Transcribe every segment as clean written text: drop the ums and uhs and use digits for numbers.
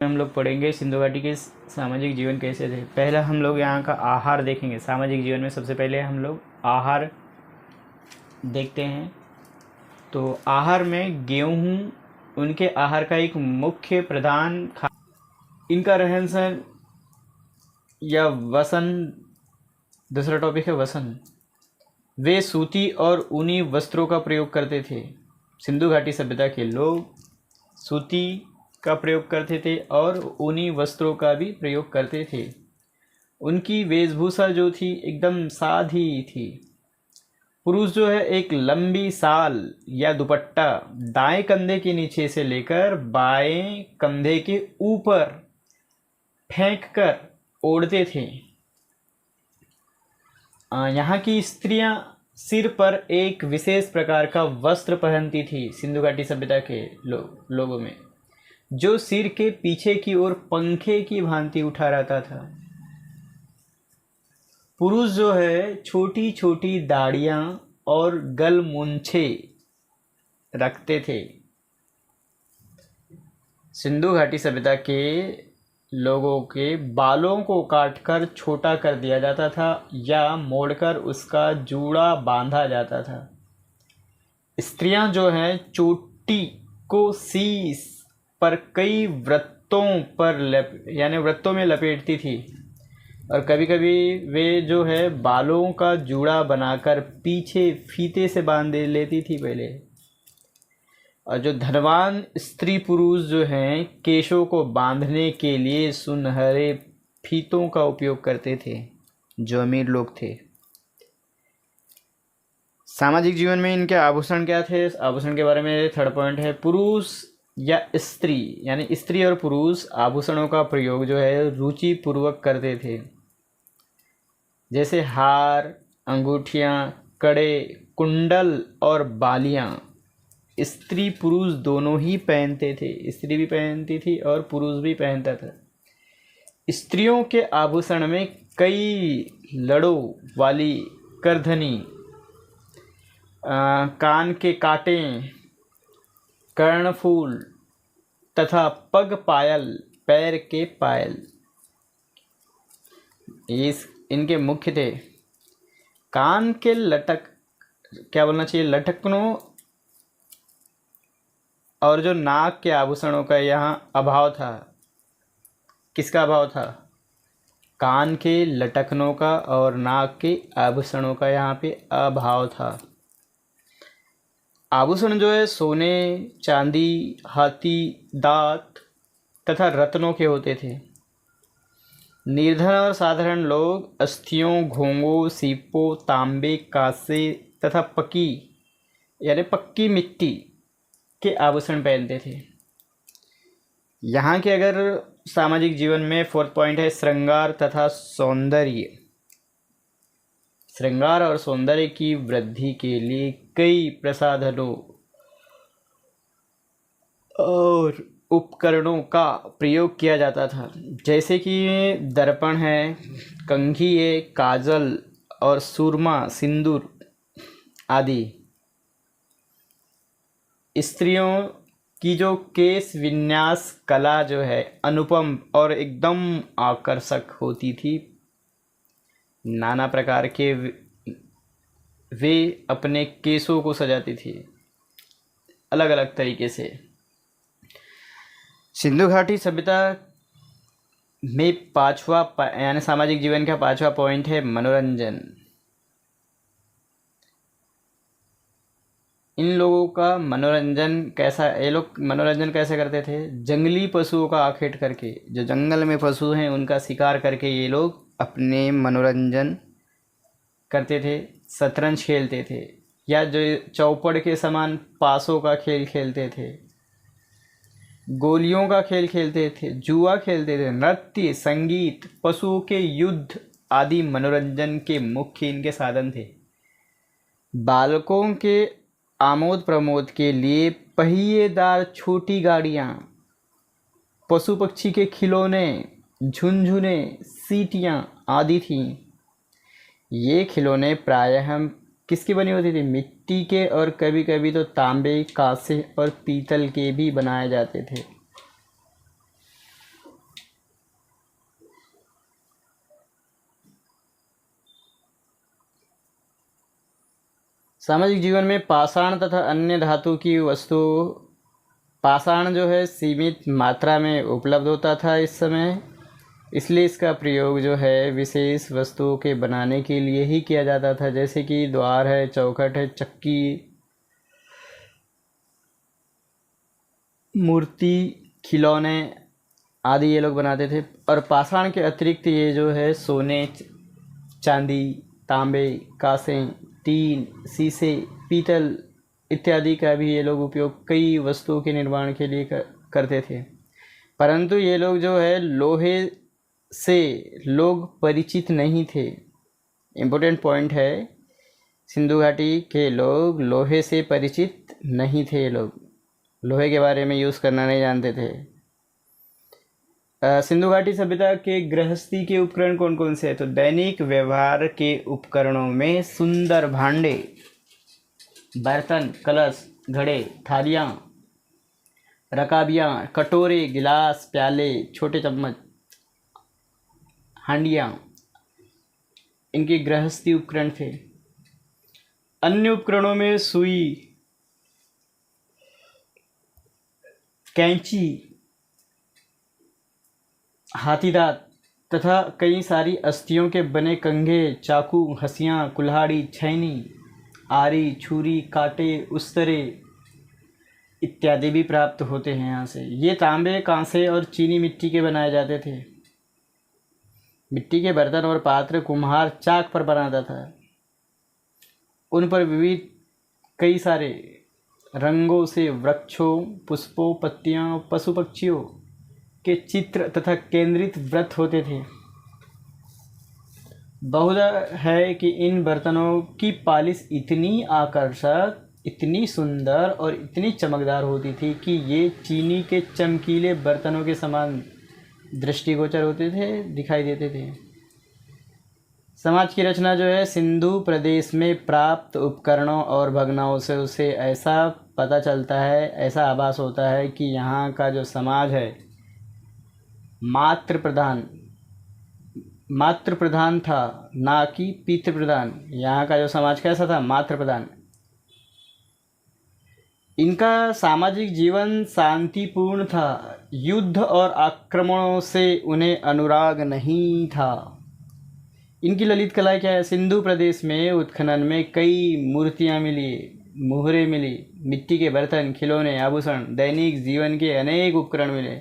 हम लोग पढ़ेंगे सिंधु घाटी के सामाजिक जीवन कैसे थे। पहला हम लोग यहाँ का आहार देखेंगे। सामाजिक जीवन में सबसे पहले हम लोग आहार देखते हैं। तो आहार में गेहूँ उनके आहार का एक मुख्य प्रधान इनका रहन सहन या वसन, दूसरा टॉपिक है वसन। वे सूती और ऊनी वस्त्रों का प्रयोग करते थे। सिंधु घाटी सभ्यता के लोग सूती का प्रयोग करते थे और ऊनी वस्त्रों का भी प्रयोग करते थे। उनकी वेशभूषा जो थी एकदम सादी थी। पुरुष जो है एक लंबी साल या दुपट्टा दाएं कंधे के नीचे से लेकर बाएं कंधे के ऊपर फेंक कर ओढ़ते थे। यहाँ की स्त्रियां सिर पर एक विशेष प्रकार का वस्त्र पहनती थी। सिंधु घाटी सभ्यता के लोगों में जो सिर के पीछे की ओर पंखे की भांति उठा रहता था। पुरुष जो है छोटी छोटी दाढ़ियां और गलमुंछे रखते थे। सिंधु घाटी सभ्यता के लोगों के बालों को काटकर छोटा कर दिया जाता था या मोड़कर उसका जूड़ा बांधा जाता था। स्त्रियां जो हैं चोटी को शीश पर कई वृत्तों पर वृत्तों में लपेटती थी और कभी कभी वे जो है बालों का जूड़ा बनाकर पीछे फीते से बांध लेती थी पहले। और जो धनवान स्त्री पुरुष जो हैं केशों को बांधने के लिए सुनहरे फीतों का उपयोग करते थे, जो अमीर लोग थे। सामाजिक जीवन में इनके आभूषण क्या थे? आभूषण के बारे में थर्ड पॉइंट है। पुरुष या स्त्री यानी स्त्री और पुरुष आभूषणों का प्रयोग जो है रुचि पूर्वक करते थे। जैसे हार, अंगूठियां, कड़े, कुंडल और बालियां स्त्री पुरुष दोनों ही पहनते थे। स्त्री भी पहनती थी और पुरुष भी पहनता था। स्त्रियों के आभूषण में कई लड़ों वाली करधनी, कान के कांटे, कर्णफूल तथा पग पायल, पैर के पायल इनके मुख्य थे। कान के लटकनों और जो नाक के आभूषणों का यहाँ अभाव था। किसका अभाव था? कान के लटकनों का और नाक के आभूषणों का यहाँ पे अभाव था। आभूषण जो है सोने, चांदी, हाथी दांत तथा रत्नों के होते थे। निर्धन और साधारण लोग अस्थियों, घोंघों, सीपों, तांबे, कांसे तथा पक्की मिट्टी के आभूषण पहनते थे। यहाँ के अगर सामाजिक जीवन में फोर्थ पॉइंट है श्रृंगार तथा सौंदर्य। श्रृंगार और सौंदर्य की वृद्धि के लिए कई प्रसाधनों और उपकरणों का प्रयोग किया जाता था। जैसे कि दर्पण है, कंघी है, काजल और सुरमा, सिंदूर आदि। स्त्रियों की जो केश विन्यास कला जो है अनुपम और एकदम आकर्षक होती थी। नाना प्रकार के वे अपने केशों को सजाती थी अलग अलग तरीके से। सिंधु घाटी सभ्यता में पांचवा यानी सामाजिक जीवन का पांचवा पॉइंट है मनोरंजन। इन लोगों का मनोरंजन कैसा, ये लोग मनोरंजन कैसे करते थे? जंगली पशुओं का आखेट करके, जो जंगल में पशु हैं उनका शिकार करके ये लोग अपने मनोरंजन करते थे। शतरंज खेलते थे या जो चौपड़ के समान पासों का खेल खेलते थे, गोलियों का खेल खेलते थे, जुआ खेलते थे, नृत्य, संगीत, पशुओं के युद्ध आदि मनोरंजन के मुख्य इनके साधन थे। बालकों के आमोद प्रमोद के लिए पहिएदार छोटी गाड़ियाँ, पशु पक्षी के खिलौने, झुनझुने, सीटियाँ आदि थीं। ये खिलौने प्रायः किसकी बनी होती थी? मिट्टी के और कभी कभी तो तांबे, कांसे और पीतल के भी बनाए जाते थे। सामाजिक जीवन में पाषाण तथा अन्य धातु की वस्तु, पाषाण जो है सीमित मात्रा में उपलब्ध होता था इस समय, इसलिए इसका प्रयोग जो है विशेष वस्तुओं के बनाने के लिए ही किया जाता था, जैसे कि द्वार है, चौखट है, चक्की, मूर्ति, खिलौने आदि ये लोग बनाते थे। और पाषाण के अतिरिक्त ये जो है सोने, चांदी, तांबे, कांसे, टीन, शीशे, पीतल इत्यादि का भी ये लोग उपयोग कई वस्तुओं के निर्माण के लिए करते थे। परंतु ये लोग जो है लोहे से लोग परिचित नहीं थे। इम्पोर्टेंट पॉइंट है, सिंधु घाटी के लोग लोहे से परिचित नहीं थे। ये लोग लोहे के बारे में यूज़ करना नहीं जानते थे। सिंधु घाटी सभ्यता के गृहस्थी के उपकरण कौन कौन से हैं? तो दैनिक व्यवहार के उपकरणों में सुंदर भांडे, बर्तन, कलश, घड़े, थालियाँ, रकाबियाँ, कटोरे, गिलास, प्याले, छोटे चम्मच, हांडियाँ इनके गृहस्थी उपकरण थे। अन्य उपकरणों में सुई, कैंची, हाथीदांत तथा कई सारी अस्थियों के बने कंघे, चाकू, हंसियाँ, कुल्हाड़ी, छैनी, आरी, छुरी, कांटे, उस्तरे इत्यादि भी प्राप्त होते हैं यहाँ से। ये तांबे, कांसे और चीनी मिट्टी के बनाए जाते थे। मिट्टी के बर्तन और पात्र कुम्हार चाक पर बनाता था। उन पर विविध कई सारे रंगों से वृक्षों, पुष्पों, पत्तियाँ, पशु पक्षियों के चित्र तथा केंद्रित व्रत होते थे। बहुधा है कि इन बर्तनों की पालिश इतनी आकर्षक, इतनी सुंदर और इतनी चमकदार होती थी कि ये चीनी के चमकीले बर्तनों के समान दृष्टिगोचर होते थे, दिखाई देते थे। समाज की रचना जो है सिंधु प्रदेश में प्राप्त उपकरणों और भग्नाओं से उसे ऐसा पता चलता है, ऐसा आभास होता है कि यहाँ का जो समाज है मातृ प्रधान था, ना कि पितृ प्रधान। यहाँ का जो समाज कैसा था? मातृ प्रधान। इनका सामाजिक जीवन शांतिपूर्ण था। युद्ध और आक्रमणों से उन्हें अनुराग नहीं था। इनकी ललित कला क्या है? सिंधु प्रदेश में उत्खनन में कई मूर्तियाँ मिली, मुहरे मिली, मिट्टी के बर्तन, खिलौने, आभूषण, दैनिक जीवन के अनेक उपकरण मिले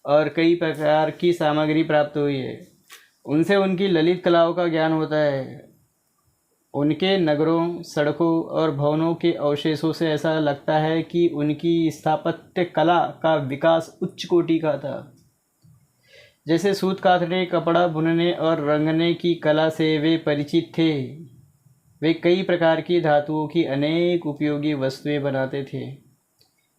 और कई प्रकार की सामग्री प्राप्त हुई है। उनसे उनकी ललित कलाओं का ज्ञान होता है। उनके नगरों, सड़कों और भवनों के अवशेषों से ऐसा लगता है कि उनकी स्थापत्य कला का विकास उच्च कोटि का था। जैसे सूत कातने, कपड़ा बुनने और रंगने की कला से वे परिचित थे। वे कई प्रकार की धातुओं की अनेक उपयोगी वस्तुएं बनाते थे।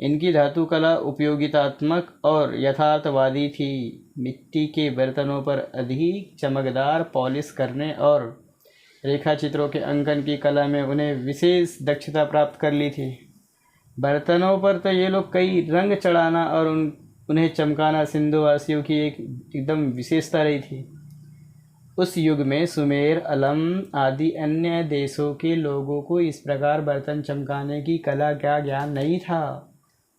इनकी धातु कला उपयोगितात्मक और यथार्थवादी थी। मिट्टी के बर्तनों पर अधिक चमकदार पॉलिश करने और रेखा चित्रों के अंकन की कला में उन्हें विशेष दक्षता प्राप्त कर ली थी। बर्तनों पर तो ये लोग कई रंग चढ़ाना और उन्हें चमकाना सिंधुवासियों की एक एकदम विशेषता रही थी। उस युग में सुमेर, अलम आदि अन्य देशों के लोगों को इस प्रकार बर्तन चमकाने की कला का ज्ञान नहीं था।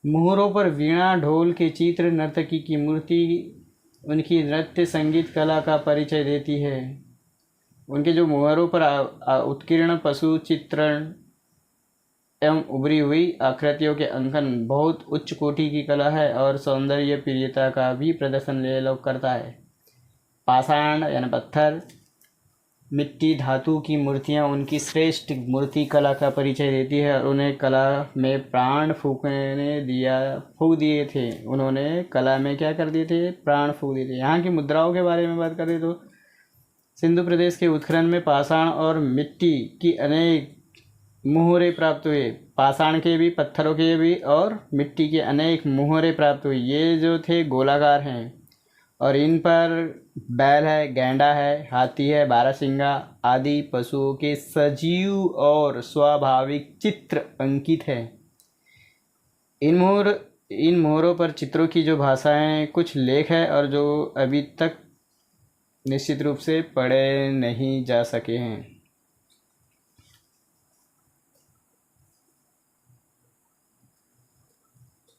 मुहरों पर वीणा, ढोल के चित्र, नर्तकी की मूर्ति उनकी नृत्य संगीत कला का परिचय देती है। उनके जो मुहरों पर उत्कीर्ण पशु चित्रण एवं उभरी हुई आकृतियों के अंकन बहुत उच्च कोटि की कला है और सौंदर्य प्रियता का भी प्रदर्शन ये लोग करता है। पाषाण यानी पत्थर, मिट्टी, धातु की मूर्तियाँ उनकी श्रेष्ठ मूर्ति कला का परिचय देती है और उन्हें कला में प्राण फूक दिए थे। उन्होंने कला में क्या कर दिए थे? प्राण फूक दिए थे। यहाँ की मुद्राओं के बारे में बात करें तो सिंधु प्रदेश के उत्खनन में पाषाण और मिट्टी की अनेक मुहरे प्राप्त हुए। पाषाण के भी, पत्थरों के भी और मिट्टी के अनेक मुहरे प्राप्त हुए। ये जो थे गोलाकार हैं और इन पर बैल है, गैंडा है, हाथी है, बारहसिंगा आदि पशुओं के सजीव और स्वाभाविक चित्र अंकित हैं। इन मोहरों पर चित्रों की जो भाषाएं, कुछ लेख है और जो अभी तक निश्चित रूप से पढ़े नहीं जा सके हैं।